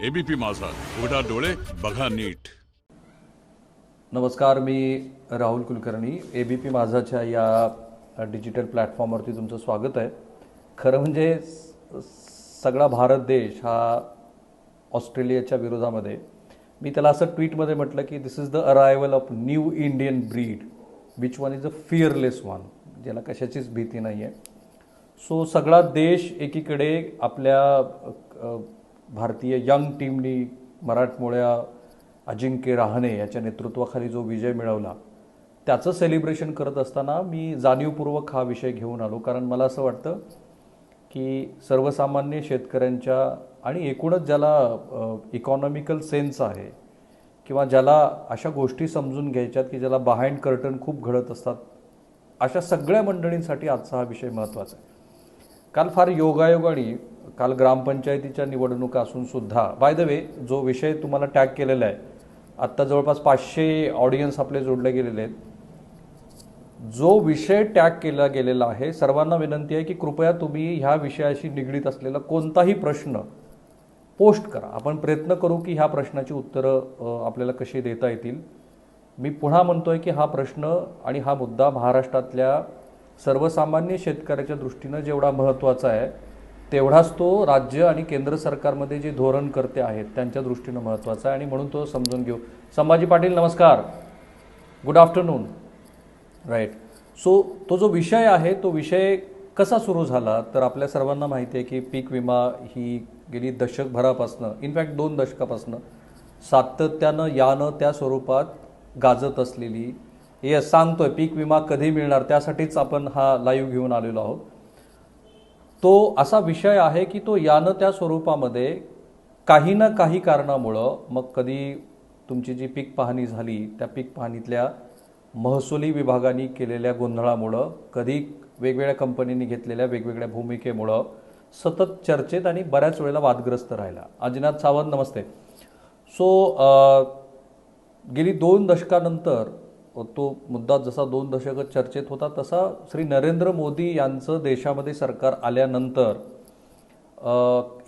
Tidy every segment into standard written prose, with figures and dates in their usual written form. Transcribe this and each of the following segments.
ABP माझा, उघडा डोळे बघा नीट. नमस्कार, मी राहुल कुलकर्णी. एबीपी माझाच्या या डिजिटल प्लॅटफॉर्मवरती तुमचं स्वागत आहे. खरं म्हणजे सगळा भारत देश हा ऑस्ट्रेलियाच्या विरोधामध्ये, मी त्याला असं ट्विटमध्ये म्हटलं की this is the arrival of new Indian breed which one is a fearless one, ज्याला कशाचीच भीती नाही आहे. सो सगळा देश एकीकडे आपल्या भारतीय यंग टीमनी मराठमोळ्या अजिंक्य रहाणे याच्या नेतृत्वाखाली जो विजय मिळवला त्याचं सेलिब्रेशन करत असताना मी जाणीवपूर्वक हा विषय घेऊन आलो. कारण मला असं वाटतं की सर्वसामान्य शेतकऱ्यांच्या आणि एकूणच ज्याला इकॉनॉमिकल सेन्स आहे किंवा ज्याला अशा गोष्टी समजून घ्यायच्यात की ज्याला बिहाइंड कर्टन खूप घडत असतात, अशा सगळ्या मंडळींसाठी आजचा हा विषय महत्त्वाचा आहे. काल फार योगायोगाने काल ग्रामपंचायतीच्या निवडणुका असून सुद्धा, बाय द वे, जो विषय तुम्हाला टॅग केलेला आहे, आत्ता जवळपास 500 ऑडियन्स आपले जोडले गेलेले आहेत. जो विषय टॅग केला गेलेला आहे, सर्वांना विनंती आहे की कृपया तुम्ही ह्या विषयाशी निगडीत असलेला कोणताही प्रश्न पोस्ट करा. आपण प्रयत्न करू की ह्या प्रश्नाची उत्तरं आपल्याला कशी देता येतील. मी पुन्हा म्हणतोय की हा प्रश्न आणि हा मुद्दा महाराष्ट्रातल्या सर्वसामान्य शेतकऱ्याच्या दृष्टीनं जेवढा महत्त्वाचा आहे तेवढाच तो राज्य आणि केंद्र सरकारमध्ये जे धोरणकर्ते आहेत त्यांच्या दृष्टीनं महत्त्वाचा आहे, आणि म्हणून तो समजून घेऊ. संभाजी पाटील, नमस्कार, गुड आफ्टरनून. राईट. सो तो जो विषय आहे तो विषय कसा सुरू झाला तर आपल्या सर्वांना माहिती आहे की पीक विमा ही गेली दशकभरापासनं, इनफॅक्ट 2 दशकापासनं सातत्यानं यानं त्या स्वरूपात गाजत असलेली, हे सांगतोय पीक विमा कधी मिळणार त्यासाठीच आपण हा लाईव्ह घेऊन आलेलो आहोत. तो असा विषय आहे की तो यानं त्या स्वरूपामध्ये काही ना काही कारणामुळं, मग कधी तुमची जी पीक पाहणी झाली त्या पीक पाहणीतल्या महसुली विभागाने केलेल्या गोंधळामुळं, कधी वेगवेगळ्या कंपनींनी घेतलेल्या वेगवेगळ्या भूमिकेमुळं सतत चर्चेत आणि बऱ्याच वेळेला वादग्रस्त राहिला. अजिनाथ सावंत, नमस्ते. सो गेली 2 दशकानंतर तो मुद्दा जसा 2 दशकं चर्चेत होता तसा श्री नरेंद्र मोदी यांचं देशामध्ये सरकार आल्यानंतर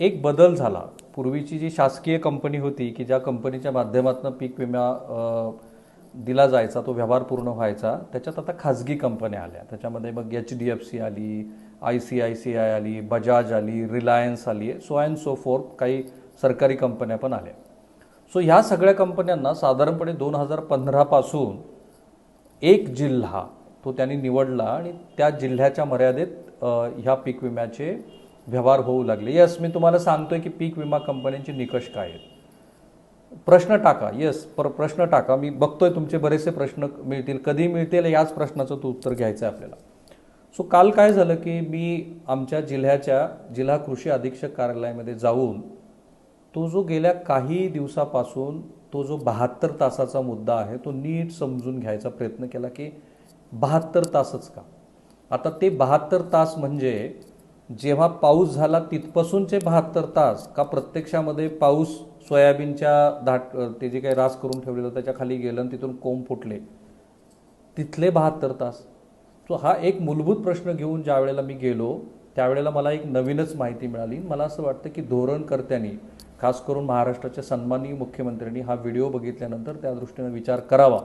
एक बदल झाला. पूर्वीची जी शासकीय कंपनी होती की ज्या कंपनीच्या माध्यमातून पीक विमा दिला जायचा, तो व्यवहार पूर्ण व्हायचा, त्याच्यात आता खाजगी कंपन्या आल्या. त्याच्यामध्ये मग HDFC आली, ICICI आली, बजाज आली, रिलायन्स आली, सो अँड सो फोर्थ, काही सरकारी कंपन्या पण आल्या. सो ह्या सगळ्या कंपन्यांना साधारणपणे 2015 पासून एक जिल्हा तो त्यांनी निवडला आणि त्या जिल्ह्याच्या मर्यादेत ह्या पीक विम्याचे व्यवहार होऊ लागले. यस, मी तुम्हाला सांगतोय की पीक विमा कंपन्यांचे निकष काय आहेत. प्रश्न टाका. यस, प्रश्न टाका. मी बघतोय तुमचे बरेचसे प्रश्न मिळतील, कधी मिळतील याच प्रश्नाचं तो उत्तर घ्यायचं आहे आपल्याला. सो काल काय झालं की मी आमच्या जिल्हा कृषी अधीक्षक कार्यालयामध्ये जाऊन तो जो गेल्या काही दिवसापासून तो जो 72 तासाचा मुद्दा आहे तो नीट समजून घ्यायचा प्रयत्न केला की 72 तासच का. आता ते 72 तास म्हणजे जेव्हा पाऊस झाला तिथपासूनचे 72 तास का प्रत्यक्षामध्ये पाऊस सोयाबीनच्या ते जे काही रास करून ठेवलेलं त्याच्या खाली गेलं आणि तिथून कोंब फुटले तिथले 72 तास. सो हा एक मूलभूत प्रश्न घेऊन ज्या वेळेला मी गेलो त्यावेळेला मला एक नवीनच माहिती मिळाली. मला असं वाटतं की धोरणकर्त्यांनी, खास करून महाराष्ट्राच्या सन्माननीय मुख्यमंत्र्यांनी हा व्हिडिओ बघितल्यानंतर त्या दृष्टीनं विचार करावा.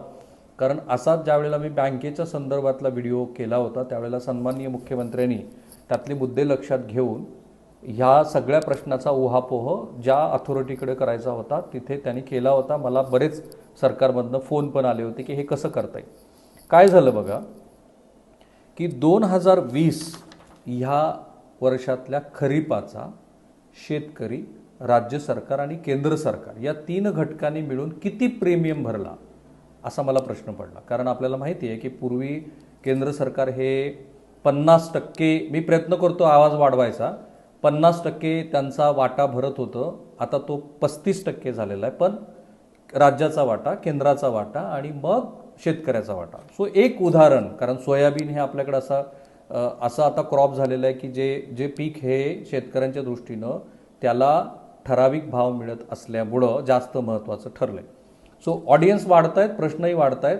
कारण असाच ज्या वेळेला मी बँकेच्या संदर्भातला व्हिडिओ केला होता त्यावेळेला सन्माननीय मुख्यमंत्र्यांनी त्यातले मुद्दे लक्षात घेऊन ह्या सगळ्या प्रश्नाचा उहापोह ज्या अथॉरिटीकडे करायचा होता तिथे त्यांनी केला होता. मला बरेच सरकारमधनं फोन पण आले होते की हे कसं करता येईल. काय झालं बघा की 2020 ह्या वर्षातल्या खरीपाचा शेतकरी, राज्य सरकार आणि केंद्र सरकार या 3 घटकांनी मिळून किती प्रीमियम भरला असा मला प्रश्न पडला. कारण आपल्याला माहिती आहे की पूर्वी केंद्र सरकार हे 50%, मी प्रयत्न करतो आवाज वाढवायचा, 50% त्यांचा वाटा भरत होतं. आता तो 35% झालेला आहे. पण राज्याचा वाटा, केंद्राचा वाटा आणि मग शेतकऱ्याचा वाटा. सो एक उदाहरण, कारण सोयाबीन हे आपल्याकडे असं आता क्रॉप झालेलं आहे की जे पीक हे शेतकऱ्यांच्या दृष्टीनं त्याला ठराविक भाव मिळत असल्यामुळं जास्त महत्त्वाचं ठरलं आहे. सो ऑडियन्स वाढत आहेत, प्रश्नही वाढत आहेत.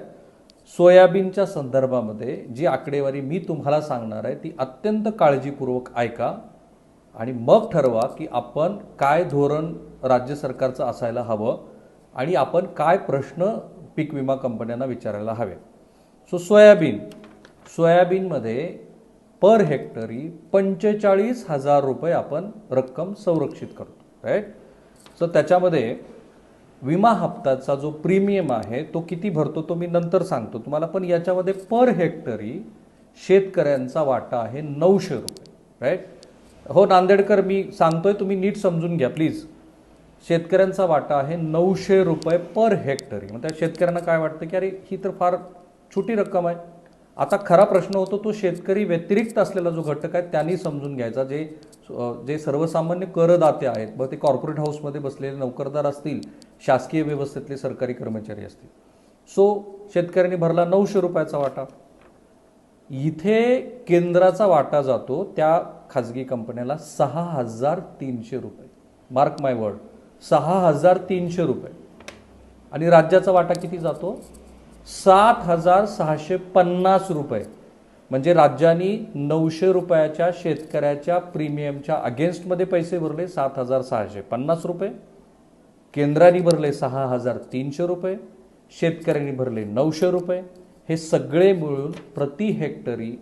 सोयाबीनच्या संदर्भामध्ये जी आकडेवारी मी तुम्हाला सांगणार आहे ती अत्यंत काळजीपूर्वक ऐका. आणि मग ठरवा की आपण काय धोरण राज्य सरकारचं असायला हवं आणि आपण काय प्रश्न पीक विमा कंपन्यांना विचारायला हवे. सो सोयाबीनमध्ये पर हेक्टरी 45,000 रुपये आपण रक्कम संरक्षित करतो, राईट. सो त्याच्यामध्ये विमा हप्त्याचा जो प्रीमियम आहे तो किती भरतो तो मी नंतर सांगतो तुम्हाला, पण याच्यामध्ये पर हेक्टरी शेतकऱ्यांचा वाटा आहे 900 रुपये, राईट. हो नांदेडकर, मी सांगतोय तुम्ही नीट समजून घ्या प्लीज. शेतकऱ्यांचा वाटा आहे 900 रुपये पर हेक्टरी. मग त्या शेतकऱ्यांना काय वाटतं की अरे ही तर फार छोटी रक्कम आहे. आता खरा प्रश्न होतो तो शेतकरी व्यतिरिक्त असलेला जो घटक आहे त्यांनी समजून घ्यायचा, जे सर्वसामान्य करदाते आहेत, मग ते कॉर्पोरेट हाऊसमध्ये बसलेले नोकरदार असतील, शासकीय व्यवस्थेतले सरकारी कर्मचारी असतील. सो शेतकऱ्यांनी भरला 900 रुपयाचा वाटा. इथे केंद्राचा वाटा जातो त्या खाजगी कंपन्याला 6,300 रुपये. मार्क माय वर्ड, 6,300 रुपये. आणि राज्याचा वाटा किती जातो? 7,650 रुपये. म्हणजे राज्यांनी 900 रुपयाच्या शेतकऱ्याच्या प्रीमियमच्या अगेन्स्टमध्ये पैसे भरले 7,650 रुपये, केंद्राने भरले 6,300 रुपये, शेतकऱ्यांनी भरले 900 रुपये. हे सगळे मिळून प्रति हेक्टरी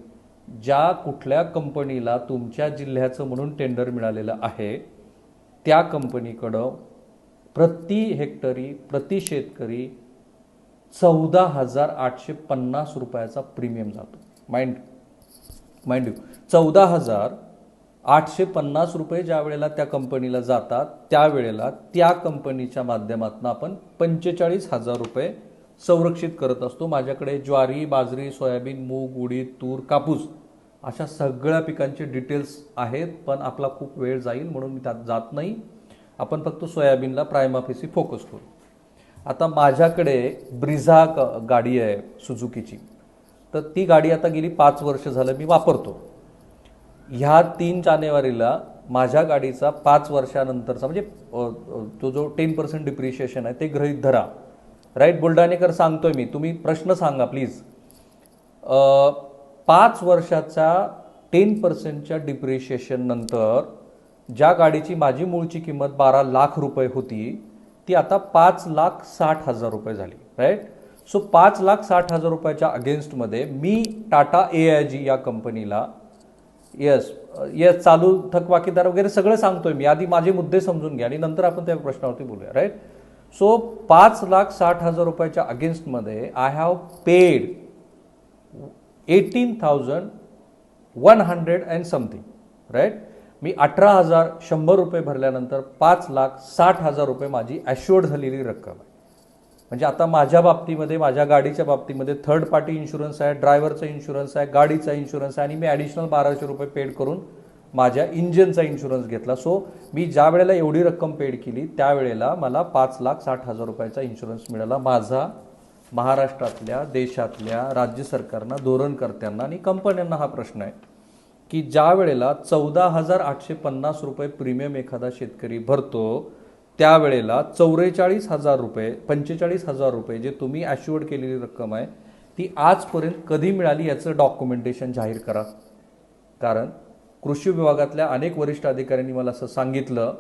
ज्या कुठल्या कंपनीला तुमच्या जिल्ह्याचं म्हणून टेंडर मिळालेलं आहे त्या कंपनीकडं प्रति हेक्टरी प्रति शेतकरी 14,850 रुपयाचा प्रीमियम जातो. माइंड यू, 14,850 रुपये ज्या वेळेला त्या कंपनीला जातात त्यावेळेला त्या कंपनीच्या माध्यमातून आपण 45,000 रुपये संरक्षित करत असतो. माझ्याकडे ज्वारी, बाजरी, सोयाबीन, मूग, उडीद, तूर, कापूस अशा सगळ्या पिकांचे डिटेल्स आहेत, पण आपला खूप वेळ जाईल म्हणून मी त्यात जात नाही. आपण फक्त सोयाबीनला प्रायमाफेसी फोकस करू. आता माझ्याकडे ब्रिझा गाडी आहे सुझुकीची, तर ती गाडी आता गेली 5 वर्ष झालं मी वापरतो. ह्या 3 जानेवारीला माझ्या गाडीचा 5 वर्षानंतरचा म्हणजे तो जो 10% डिप्रिशिएशन आहे ते गृहीत धरा, राईट. बुलढाणेकर सांगतोय मी, तुम्ही प्रश्न सांगा प्लीज. 5 वर्षाच्या 10%च्या डिप्रिशिएशन नंतर ज्या गाडीची माझी मूळची किंमत 12 लाख रुपये होती ती आता 5,60,000 रुपये झाली, राईट. सो 5,60,000 रुपयाच्या अगेन्स्टमध्ये मी टाटा AIG या कंपनीला येस चालू थकबाकीदार वगैरे सगळं सांगतोय मी. आधी माझे मुद्दे समजून घ्या आणि नंतर आपण त्या प्रश्नावरती बोलूया, राईट. सो 5,60,000 रुपयाच्या अगेन्स्टमध्ये I have paid 18,100 and something, right. मी 18,100 रुपये भरल्यानंतर 5,60,000 रुपये माझी ॲश्युअर्ड झालेली रक्कम आहे. म्हणजे आता माझ्या बाबतीमध्ये, माझ्या गाडीच्या बाबतीमध्ये थर्ड पार्टी इन्शुरन्स आहे, ड्रायव्हरचा इन्शुरन्स आहे, गाडीचा इन्शुरन्स आहे आणि मी ॲडिशनल 1,200 रुपये पेड करून माझ्या इंजिनचा इन्शुरन्स घेतला. सो मी ज्या वेळेला एवढी रक्कम पेड केली त्यावेळेला मला 5,60,000 रुपयाचा इन्शुरन्स मिळाला. माझा महाराष्ट्रातल्या, देशातल्या राज्य सरकारना, धोरणकर्त्यांना आणि कंपन्यांना हा प्रश्न आहे की ज्या वेळेला 14,850 रुपये प्रीमियम एखादा शेतकरी भरतो त्यावेळेला 44,000 रुपये, 45,000 रुपये जे तुम्ही ॲश्युअर्ड केलेली रक्कम आहे ती आजपर्यंत कधी मिळाली याचं डॉक्युमेंटेशन जाहीर करा. कारण कृषी विभागातल्या अनेक वरिष्ठ अधिकाऱ्यांनी मला असं सांगितलं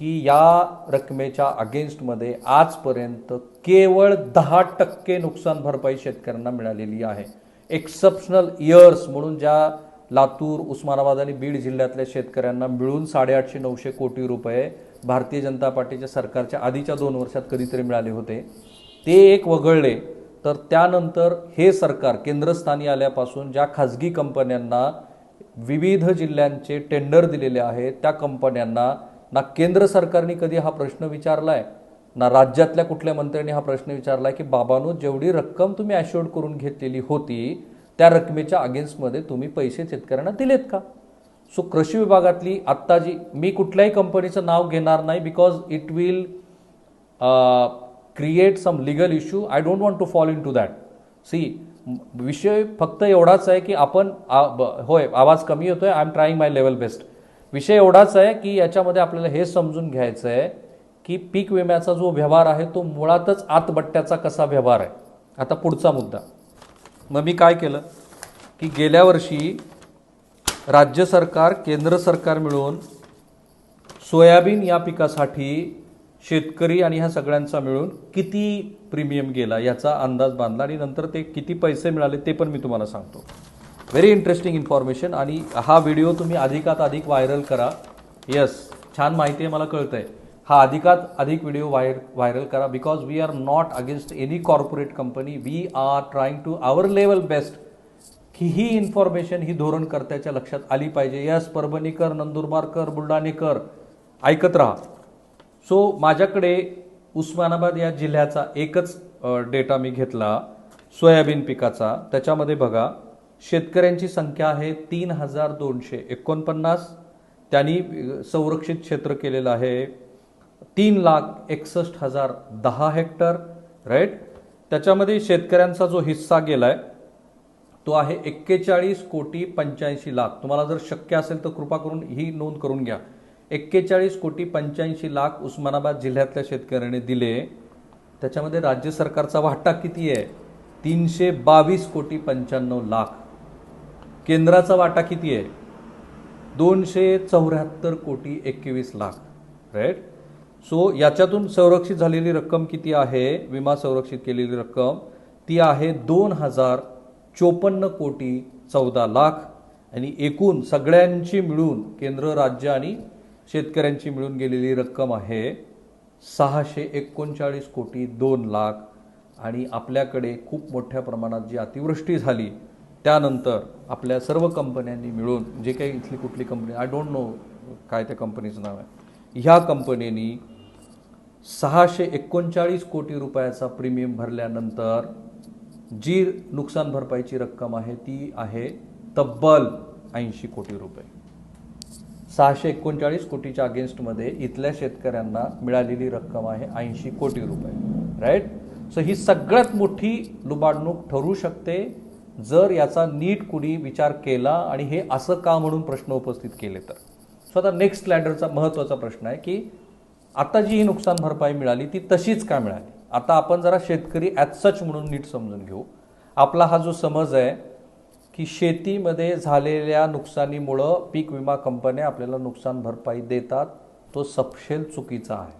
की या रकमेच्या अगेन्स्टमध्ये आजपर्यंत केवळ 10% नुकसान भरपाई शेतकऱ्यांना मिळालेली आहे. एक्सेप्शनल इयर्स म्हणून ज्या लातूर, उस्मानाबाद आणि बीड जिल्ह्यातल्या शेतकऱ्यांना मिळून 850-900 कोटी रुपये भारतीय जनता पार्टीच्या सरकारच्या आधीच्या 2 वर्षात कधीतरी मिळाले होते ते एक वगळले. तर त्यानंतर हे सरकार केंद्रस्थानी आल्यापासून ज्या खाजगी कंपन्यांना विविध जिल्ह्यांचे टेंडर दिलेले आहेत त्या कंपन्यांना ना केंद्र सरकारने कधी हा प्रश्न विचारलाय ना राज्यातल्या कुठल्या मंत्र्यांनी हा प्रश्न विचारलाय की बाबांनो जेवढी रक्कम तुम्ही ॲश्युअर्ड करून घेतलेली होती त्या रकमेच्या अगेन्स्टमध्ये तुम्ही पैसे शेतकऱ्यांना दिलेत का. सो कृषी विभागातली आत्ता जी, मी कुठल्याही कंपनीचं नाव घेणार नाही because it will create some legal issue. I don't want to fall into that. See, विषय फक्त एवढाच आहे की आपण होय आवाज कमी होतोय, I am trying my level best. विषय एवढाच आहे की याच्यामध्ये आपल्याला हे समजून घ्यायचं आहे की पीक विम्याचा जो व्यवहार आहे तो मुळातच आतबट्ट्याचा कसा व्यवहार आहे. आता पुढचा मुद्दा, मग मी काय केलं की गेल्या वर्षी राज्य सरकार, केंद्र सरकार मिळून सोयाबीन या पिकासाठी शेतकरी आणि ह्या सगळ्यांचा मिळून किती प्रीमियम गेला याचा अंदाज बांधला आणि नंतर ते किती पैसे मिळाले ते पण मी तुम्हाला सांगतो. Very interesting information. आणि हा व्हिडिओ तुम्ही अधिकात अधिक व्हायरल करा. येस, छान माहिती आहे, मला कळतंय. हा अधिकात अधिक व्हिडिओ व्हायरल करा, because we are not against any corporate company. We are trying to our level best की ही इन्फॉर्मेशन ही धोरणकर्त्याच्या लक्षात आली पाहिजे. यस, परभणीकर, नंदुरबारकर, बुलढाणेकर ऐकत राहा. सो माझ्याकडे उस्मानाबाद या जिल्ह्याचा एकच डेटा मी घेतला सोयाबीन पिकाचा. त्याच्यामध्ये बघा, शेतकऱ्यांची संख्या आहे 3249. त्यांनी संरक्षित क्षेत्र केलेलं आहे 3,61,010 हेक्टर. राईट. त्याच्यामध्ये शेतकऱ्यांचा जो हिस्सा गेलाय तो आहे 41,85,00,000. तुम्हाला जर शक्य असेल तर कृपा करून ही नोंद करून घ्या. 41,85,00,000 उस्मानाबाद जिल्ह्यातल्या शेतकऱ्यांनी दिले. त्याच्यामध्ये राज्य सरकारचा वाटा किती आहे? 322,95,00,000. केंद्राचा वाटा किती आहे? 274,21,00,000. राईट. सो याच्यातून संरक्षित झालेली रक्कम किती आहे? विमा संरक्षित केलेली रक्कम ती आहे 2,054,14,00,000. आणि एकूण सगळ्यांची मिळून केंद्र, राज्य आणि शेतकऱ्यांची मिळून गेलेली रक्कम आहे 639,02,00,000. आणि आपल्याकडे खूप मोठ्या प्रमाणात जी अतिवृष्टी झाली त्यानंतर आपल्या सर्व कंपन्यांनी मिळून, जे काही इथली कुठली कंपनी, आय डोंट नो काय त्या कंपनीचं नाव आहे, ह्या कंपनीनी 639 कोटी रुपयाचा प्रीमियम भरल्यानंतर जी नुकसान भरपाईची रक्कम आहे ती आहे तब्बल 80 कोटी रुपये. 639 कोटीच्या अगेन्स्टमध्ये इथल्या शेतकऱ्यांना मिळालेली रक्कम आहे 80 कोटी रुपये. राईट. सो ही सगळ्यात मोठी लुबाडणूक ठरू शकते जर याचा नीट कुणी विचार केला आणि हे असं का म्हणून प्रश्न उपस्थित केले तर. सो आता नेक्स्ट लॅडरचा महत्त्वाचा प्रश्न आहे की आता जी ही नुकसान भरपाई मिळाली ती तशीच का मिळाली. आता आपण जरा शेतकरी ॲज सच म्हणून नीट समजून घेऊ. आपला हा जो समज आहे की शेतीमध्ये झालेल्या नुकसानीमुळं पीक विमा कंपन्या आपल्याला नुकसान भरपाई देतात, तो सपशेल चुकीचा आहे.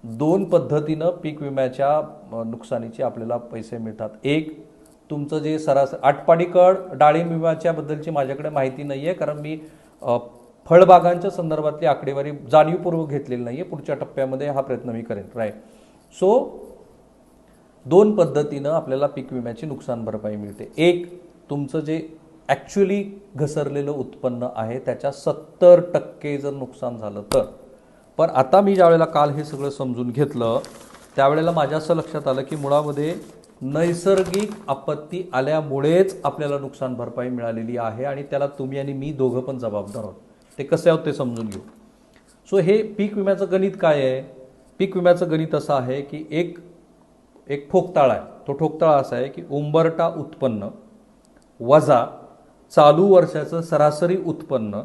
दोन पद्धतीनं पीक विम्याच्या नुकसानीचे आपल्याला पैसे मिळतात. एक, तुमचं जे सरासरी आटपाडीकड डाळिंब विम्याच्या बद्दलची माझ्याकडे माहिती नाही आहे, कारण मी फळबागांच्या संदर्भातली आकडेवारी जाणीवपूर्वक घेतलेली नाही आहे. पुढच्या टप्प्यामध्ये हा प्रयत्न मी करेन. राईट. सो दोन पद्धतीनं आपल्याला पीक विम्याची नुकसान भरपाई मिळते. एक, तुमचं जे ॲक्च्युली घसरलेलं उत्पन्न आहे त्याच्या 70% जर नुकसान झालं तर. पण आता मी ज्यावेळेला काल हे सगळं समजून घेतलं त्यावेळेला माझ्या असं लक्षात आलं की मुळामध्ये नैसर्गिक आपत्ती आल्यामुळेच आपल्याला नुकसान भरपाई मिळालेली आहे आणि त्याला तुम्ही आणि मी दोघं पण जबाबदार आहोत. ते कसे आहोत ते समजून घेऊ. सो हे पीक विम्याचं गणित काय आहे? पीक विम्याचं गणित असं आहे की एक ठोकताळा आहे. तो ठोकताळा असा आहे की उंबरठा उत्पन्न वजा चालू वर्षाचं सरासरी उत्पन्न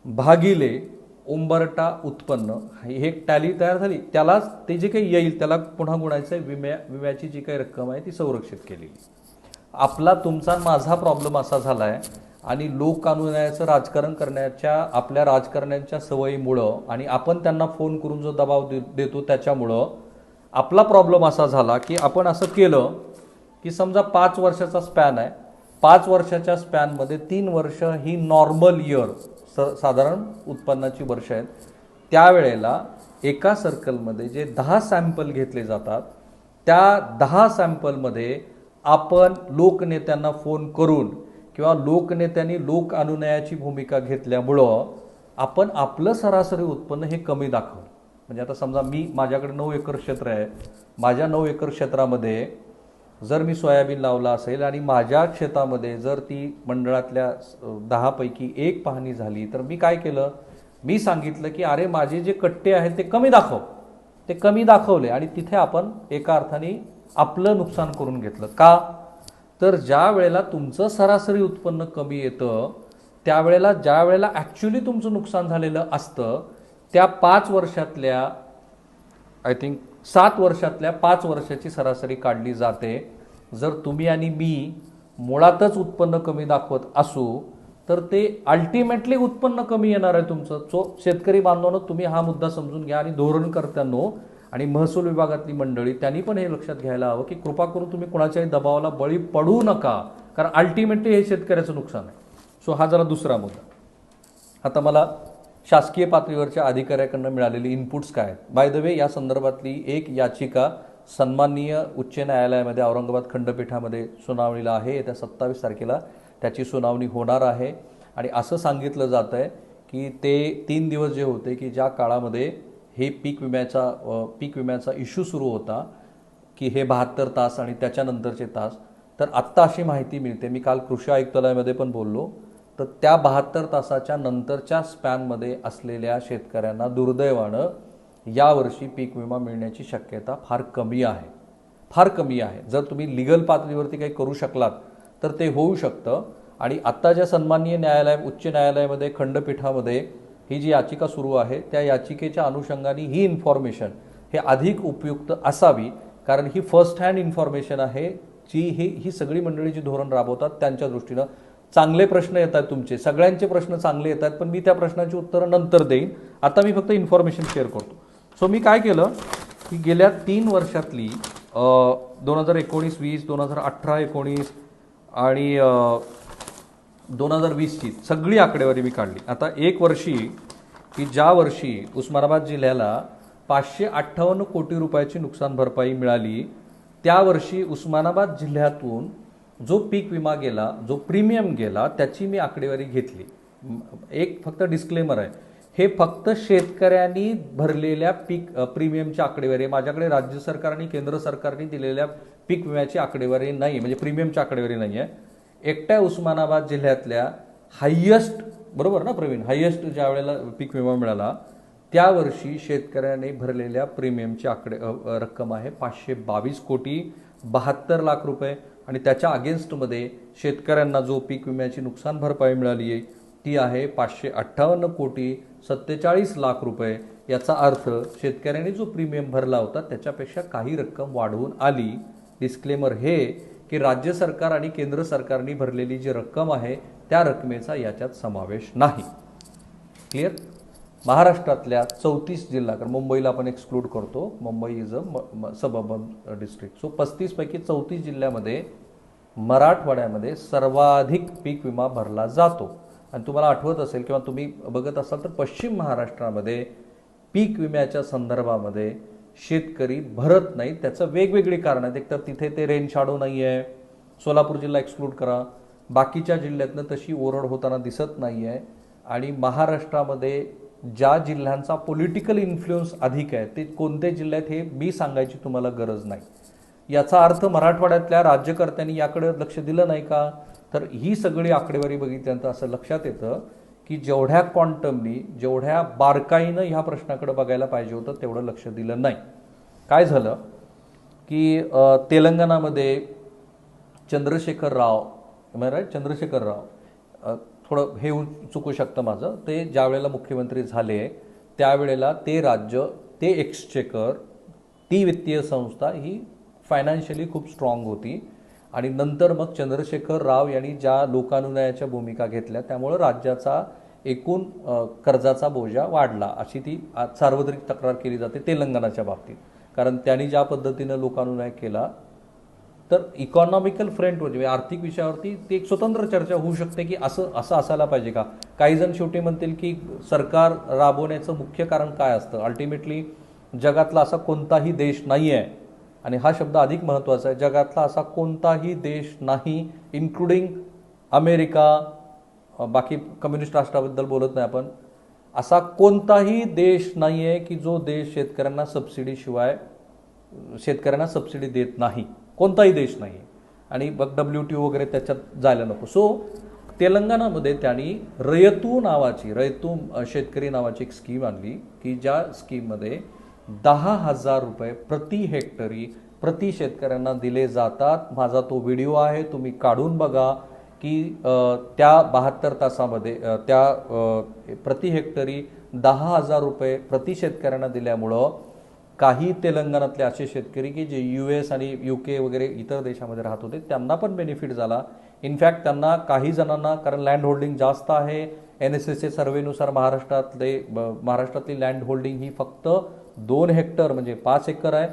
भागिले उंबरठा उत्पन्न, ही एक टॅली तयार झाली. त्यालाच ते जे काही येईल त्याला पुन्हा गुणायचं आहे विम्याची जी काही रक्कम आहे ती संरक्षित केलेली. आपला तुमचा माझा प्रॉब्लेम असा झाला आहे आणि लोक कानूनाचं राजकारण करण्याच्या आपल्या राजकारण्यांच्या सवयीमुळं आणि आपण त्यांना फोन करून जो दबाव देतो त्याच्यामुळं आपला प्रॉब्लेम असा झाला की आपण असं केलं की समजा 5 वर्षाचा स्पॅन आहे. 5 वर्षाच्या स्पॅनमध्ये 3 वर्ष ही नॉर्मल इयर साधारण उत्पन्नाची वर्ष आहेत. त्यावेळेला एका सर्कलमध्ये जे 10 सॅम्पल घेतले जातात त्या 10 सॅम्पलमध्ये आपण लोकनेत्यांना फोन करून किंवा लोकनेत्यांनी लोक अनुनयाची भूमिका घेतल्यामुळं आपण आपलं सरासरी उत्पन्न हे कमी दाखवलं. म्हणजे आता समजा माझ्याकडे 9 एकर क्षेत्र आहे. माझ्या 9 एकर क्षेत्रामध्ये जर मी सोयाबीन लावला असेल आणि माझ्या शेतामध्ये जर ती मंडळातल्या 10 पैकी 1 पाहणी झाली तर मी काय केलं? मी सांगितलं की अरे माझे जे कट्टे आहेत ते कमी दाखव. ते कमी दाखवले आणि तिथे आपण एका अर्थाने आपलं नुकसान करून घेतलं. का? तर ज्या वेळेला तुमचं सरासरी उत्पन्न कमी येतं त्यावेळेला ज्या वेळेला ॲक्च्युली तुमचं नुकसान झालेलं असतं त्या 5 वर्षातल्या आय थिंक 7 वर्षातल्या 5 वर्षाची सरासरी काढली जाते. जर तुम्ही आणि मी मुळातच उत्पन्न कमी दाखवत असू तर ते अल्टिमेटली उत्पन्न कमी येणार आहे तुमचं. सो शेतकरी बांधवांनो, तुम्ही हा मुद्दा समजून घ्या आणि धोरणकर्त्यांनो आणि महसूल विभागातली मंडळी त्यांनी पण हे लक्षात घ्यायला हवं की कृपा करून तुम्ही कुणाच्याही दबावाला बळी पडू नका, कारण अल्टिमेटली हे शेतकऱ्याचं नुकसान आहे. सो हा जरा दुसरा मुद्दा. आता मला शासकीय पातळीवरच्या अधिकाऱ्याकडनं मिळालेली इनपुट्स काय आहेत. बाय द वे, या संदर्भातली एक याचिका सन्माननीय उच्च न्यायालयामध्ये औरंगाबाद खंडपीठामध्ये सुनावणीला आहे. येत्या 27 तारखेला त्याची सुनावणी होणार आहे. आणि असं सांगितलं जात आहे की ते 3 दिवस जे होते की ज्या काळामध्ये हे पीक विम्याचा इश्यू सुरू होता की हे 72 तास आणि त्याच्यानंतरचे तास, तर आत्ता अशी माहिती मिळते, मी काल कृषी आयुक्तालयामध्ये पण बोललो, तर त्या 72 तासाच्या नंतरच्या स्पॅनमध्ये असलेल्या शेतकऱ्यांना दुर्दैवानं यावर्षी पीक विमा मिळण्याची शक्यता फार कमी आहे, फार कमी आहे. जर तुम्ही लिगल पातळीवरती काही करू शकलात तर ते होऊ शकतं. आणि आत्ता ज्या सन्माननीय उच्च न्यायालयामध्ये खंडपीठामध्ये ही जी याचिका सुरू आहे त्या याचिकेच्या अनुषंगाने ही इन्फॉर्मेशन हे अधिक उपयुक्त असावी, कारण ही फर्स्ट हँड इन्फॉर्मेशन आहे जी ही सगळी मंडळी जी धोरण राबवतात त्यांच्या दृष्टीनं. चांगले प्रश्न येत आहेत तुमचे, सगळ्यांचे प्रश्न चांगले येत आहेत, पण मी त्या प्रश्नांची उत्तरं नंतर देईन. आता मी फक्त इन्फॉर्मेशन शेअर करतो. सो मी काय केलं की गेल्या 3 वर्षातली 2019-20, 2018-19 आणि 2020ची सगळी आकडेवारी मी काढली. आता एक वर्षी की ज्या वर्षी उस्मानाबाद जिल्ह्याला 558 कोटी रुपयाची नुकसान भरपाई मिळाली, त्या वर्षी उस्मानाबाद जिल्ह्यातून जो पीक विमा गेला, जो प्रीमियम गेला, त्याची मी आकडेवारी घेतली. एक फक्त डिस्क्लेमर आहे, हे फक्त शेतकऱ्यांनी भरलेल्या प्रीमियमची आकडेवारी आहे. माझ्याकडे राज्य सरकार आणि केंद्र सरकारने दिलेल्या पीक विम्याची आकडेवारी नाही, म्हणजे प्रीमियमची आकडेवारी नाही आहे. एकट्या उस्मानाबाद जिल्ह्यातल्या हायेस्ट, बरोबर ना प्रवीण, हायेस्ट ज्या वेळेला पीक विमा मिळाला त्यावर्षी शेतकऱ्यांनी भरलेल्या प्रीमियमची रक्कम आहे 522 कोटी 72 लाख रुपये. आणि त्याच्या अगेन्स्टमध्ये शेतकऱ्यांना जो पीक विम्याची नुकसान भरपाई मिळाली आहे ती आहे 558 कोटी 47 लाख रुपये. याचा अर्थ शेतकऱ्यांनी जो प्रीमियम भरला होता त्याच्यापेक्षा काही रक्कम वाढवून आली. डिस्क्लेमर हे की राज्य सरकार आणि केंद्र सरकारने भरलेली जी रक्कम आहे त्या रकमेचा याच्यात समावेश नाही. क्लिअर. महाराष्ट्रातल्या 34 जिल्हा, कारण मुंबईला आपण एक्सक्लूड करतो, Mumbai is a suburban district. So 35 पैकी 34 जिल्ह्यामध्ये मराठवाड्यामध्ये सर्वाधिक पीक विमा भरला जातो. आणि तुम्हाला आठवत असेल किंवा तुम्ही बघत असाल तर पश्चिम महाराष्ट्रामध्ये पीक विम्याच्या संदर्भामध्ये शेतकरी भरत नाही. त्याचं वेगवेगळी कारण आहेत. एकतर तिथे ते रेन शॅडो नाही आहे, सोलापूर जिल्हा एक्सक्लूड करा, बाकीच्या जिल्ह्यातनं तशी ओरड होताना दिसत नाही आहे. आणि महाराष्ट्रामध्ये ज्या जिल्ह्यांचा पॉलिटिकल इन्फ्लुएन्स अधिक आहे ते कोणते जिल्ह्यात हे मी सांगायची तुम्हाला गरज नाही. याचा अर्थ मराठवाड्यातल्या राज्यकर्त्यांनी याकडे लक्ष दिलं नाही का? तर ही सगळी आकडेवारी बघितल्यानंतर असं लक्षात येतं की जेवढ्या क्वांटमनी, जेवढ्या बारकाईनं ह्या प्रश्नाकडे बघायला पाहिजे होतं तेवढं लक्ष दिलं नाही. काय झालं की तेलंगणामध्ये चंद्रशेखर राव, चंद्रशेखर राव, थोडं हे चुकू शकतं माझं, ते ज्या वेळेला मुख्यमंत्री झाले त्यावेळेला ते राज्य, ते एक्सचेकर, ती वित्तीय संस्था ही फायनान्शियली खूप स्ट्रॉंग होती. आणि नंतर मग चंद्रशेखर राव यांनी ज्या लोकानुनयाच्या भूमिका घेतल्या त्यामुळं राज्याचा एकूण कर्जाचा बोजा वाढला, अशी ती सार्वत्रिक तक्रार केली जाते तेलंगणाच्या बाबतीत. कारण त्यांनी ज्या पद्धतीनं लोकानुनय केला तर इकॉनॉमिकल फ्रंटवर, म्हणजे आर्थिक विषयावरती ती एक स्वतंत्र चर्चा होऊ शकते की असं असायला पाहिजे का. काही जण शेवटी म्हणतील की सरकार राबवण्याचं मुख्य कारण काय असतं. अल्टिमेटली जगातला असा कोणताही देश नाही आहे, आणि हा शब्द अधिक महत्त्वाचा आहे, जगातला असा कोणताही देश नाही इन्क्लुडिंग अमेरिका, बाकी कम्युनिस्ट राष्ट्राबद्दल बोलत नाही आपण, असा कोणताही देश नाही आहे की जो देश शेतकऱ्यांना सबसिडी देत नाही. कोणताही देश नाही. आणि मग WTO वगैरे त्याच्यात जायला नको. सो तेलंगणामध्ये त्यांनी रयतू शेतकरी नावाची एक स्कीम आणली की ज्या स्कीममध्ये 10,000 रुपये प्रति हेक्टरी प्रति शेतकऱ्यांना दिले जातात. माझा तो व्हिडिओ आहे, तुम्ही काढून बघा की त्या 72 तासामध्ये त्या प्रति हेक्टरी 10,000 रुपये प्रति शेतकऱ्यांना दिल्यामुळं काही तेलंगणातले असे शेतकरी की जे US आणि UK वगैरे इतर देशामध्ये राहत होते त्यांना पण बेनिफिट झाला. इनफॅक्ट त्यांना काही जणांना, कारण लँड होल्डिंग जास्त आहे, NSSच्या सर्वेनुसार महाराष्ट्रातली लँड होल्डिंग ही फक्त 2 हेक्टर म्हणजे 5 एकर आहे.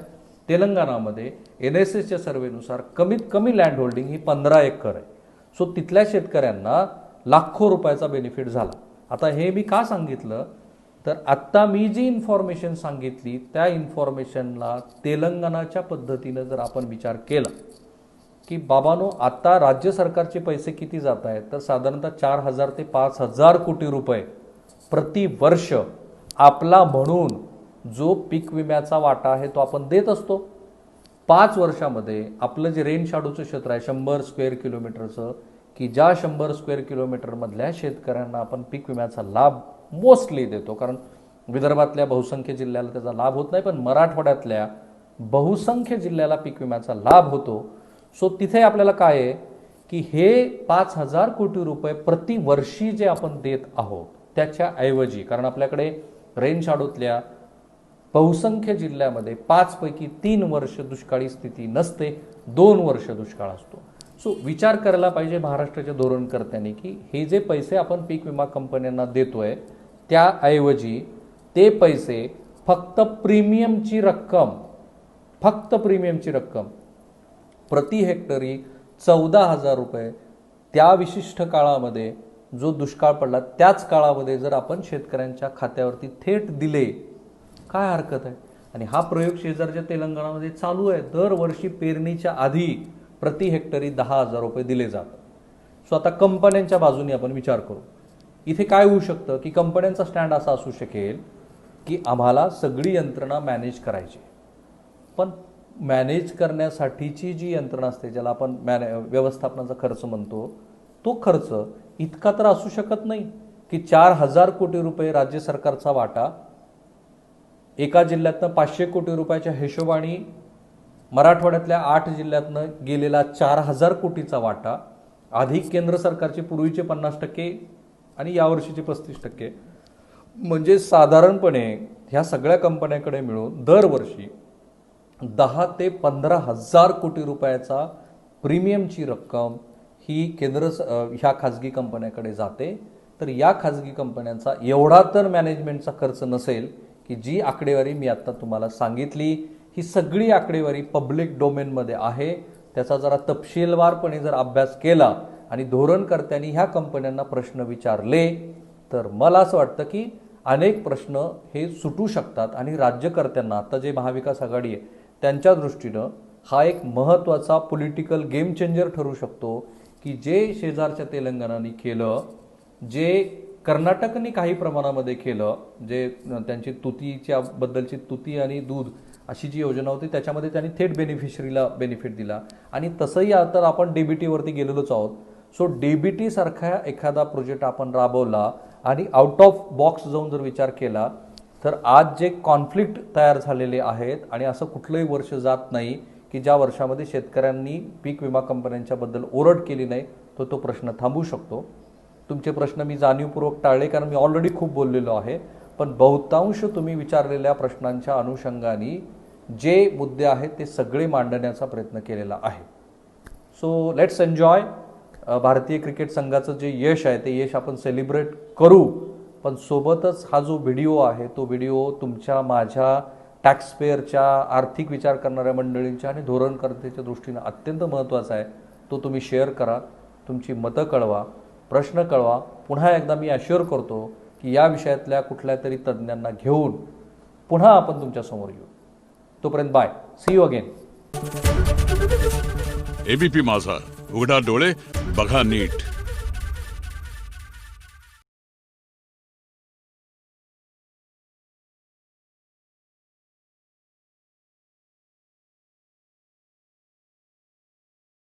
तेलंगणामध्ये NSSच्या सर्वेनुसार कमीत कमी लँड होल्डिंग ही 15 एकर आहे. सो तिथल्या शेतकऱ्यांना लाखो रुपयाचा बेनिफिट झाला. आता हे मी का सांगितलं तर आत्ता मी जी इन्फॉर्मेशन सांगितली त्या इन्फॉर्मेशनला तेलंगणाच्या पद्धतीनं जर आपण विचार केला की बाबांनो आता राज्य सरकारचे पैसे किती जात आहेत तर साधारणतः 4,000 ते 5,000 कोटी रुपये प्रतिवर्ष आपला म्हणून जो पीक विम्याचा वाटा आहे तो आपण देत असतो. 5 वर्षामध्ये आपलं जे रेन शॅडोचं क्षेत्र आहे 100 स्क्वेअर किलोमीटरचं, की ज्या 100 स्क्वेअर किलोमीटरमधल्या शेतकऱ्यांना आपण पीक विम्याचा लाभ मोस्टली देतो, कारण विदर्भातल्या बहुसंख्य जिल्ह्याला त्याचा लाभ होत नाही, पण मराठवाड्यातल्या बहुसंख्य जिल्ह्याला पीक विम्याचा लाभ होतो. सो तिथे आपल्याला काय आहे की हे 5,000 कोटी रुपये प्रतिवर्षी जे आपण देत आहोत त्याच्या ऐवजी, कारण आपल्याकडे रेन शॅडोतल्या बहुसंख्य जिल्ह्यामध्ये 5 पैकी 3 वर्ष दुष्काळी स्थिती नसते, 2 वर्ष दुष्काळ असतो. सो विचार करायला पाहिजे महाराष्ट्राच्या धोरणकर्त्यांनी की हे जे पैसे आपण पीक विमा कंपन्यांना देतोय त्याऐवजी ते पैसे फक्त प्रीमियमची रक्कम प्रति हेक्टरी 14,000 रुपये त्या विशिष्ट काळामध्ये जो दुष्काळ पडला त्याच काळामध्ये जर आपण शेतकऱ्यांच्या खात्यावरती थेट दिले, काय हरकत आहे? आणि हा प्रयोग शेजारच्या तेलंगणामध्ये चालू आहे. दरवर्षी पेरणीच्या आधी प्रति हेक्टरी 10,000 रुपये दिले जातात. सो आता कंपन्यांच्या बाजूने आपण विचार करू. इथे काय होऊ शकतं की कंपन्यांचा स्टँड असा असू शकेल की आम्हाला सगळी यंत्रणा मॅनेज करायची, पण मॅनेज करण्यासाठीची जी यंत्रणा असते ज्याला आपण व्यवस्थापनाचा खर्च म्हणतो, तो खर्च इतका तर असू शकत नाही की 4,000 कोटी रुपये राज्य सरकारचा वाटा, एका जिल्ह्यातनं 500 कोटी रुपयाच्या हिशोबाने मराठवाड्यातल्या 8 जिल्ह्यातनं गेलेला 4,000 कोटीचा वाटा, अधिक केंद्र सरकारचे पूर्वीचे 50% आणि यावर्षीचे 35%, म्हणजे साधारणपणे ह्या सगळ्या कंपन्यांकडे मिळून दरवर्षी 10 ते 15,000 कोटी रुपयाचा प्रीमियमची रक्कम ही ह्या खाजगी कंपन्यांकडे जाते. तर या खाजगी कंपन्यांचा एवढा तर मॅनेजमेंटचा खर्च नसेल की जी आकडेवारी मी आता तुम्हाला सांगितली. ही सगळी आकडेवारी पब्लिक डोमेनमध्ये आहे. त्याचा जरा तपशीलवारपणे जर अभ्यास केला आणि धोरणकर्त्यांनी ह्या कंपन्यांना प्रश्न विचारले तर मला असं वाटतं की अनेक प्रश्न हे सुटू शकतात आणि राज्यकर्त्यांना, आता जे महाविकास आघाडी आहे त्यांच्या दृष्टीनं हा एक महत्त्वाचा पॉलिटिकल गेम चेंजर ठरू शकतो की जे शेजारच्या तेलंगणाने केलं, जे कर्नाटकने काही प्रमाणामध्ये केलं, जे त्यांची तुतीच्या बद्दलची तुती आणि दूध अशी जी योजना होती त्याच्यामध्ये त्यांनी थेट बेनिफिशरीला बेनिफिट दिला. आणि तसंही आता आपण DBT वरती गेलेलोच आहोत. सो DBT सारखा एखादा प्रोजेक्ट आपण राबवला आणि आउट ऑफ बॉक्स जाऊन जर विचार केला तर आज जे कॉन्फ्लिक्ट तयार झालेले आहेत आणि असं कुठलंही वर्ष जात नाही की ज्या वर्षामध्ये शेतकऱ्यांनी पीक विमा कंपन्यांच्या बद्दल ओरड केली नाही, तो प्रश्न थांबू शकतो. तुमचे प्रश्न मी जाणीवपूर्वक टाळले कारण मी ऑलरेडी खूप बोललेलो आहे, पण बहुतांश तुम्ही विचारलेल्या प्रश्नांच्या अनुषंगाने जे मुद्दे आहेत ते सगळे मांडण्याचा प्रयत्न केलेला आहे. So let's enjoy. भारतीय क्रिकेट संघाचं जे यश आहे ते यश आपण सेलिब्रेट करू, पण सोबतच हा जो व्हिडिओ आहे तो व्हिडिओ तुमच्या, माझ्या, टॅक्सपेअरच्या, आर्थिक विचार करणाऱ्या मंडळींच्या आणि धोरणकर्त्याच्या दृष्टीनं अत्यंत महत्त्वाचा आहे. तो तुम्ही शेअर करा, तुमची मतं कळवा, प्रश्न कळवा. पुन्हा एकदा मी अश्युअर करतो की या विषयातल्या कुठल्या तरी तज्ज्ञांना घेऊन पुन्हा आपण तुमच्यासमोर येऊ. तोपर्यंत bye, see you again. ABP Majha, उघडा डोळे बघा नीट.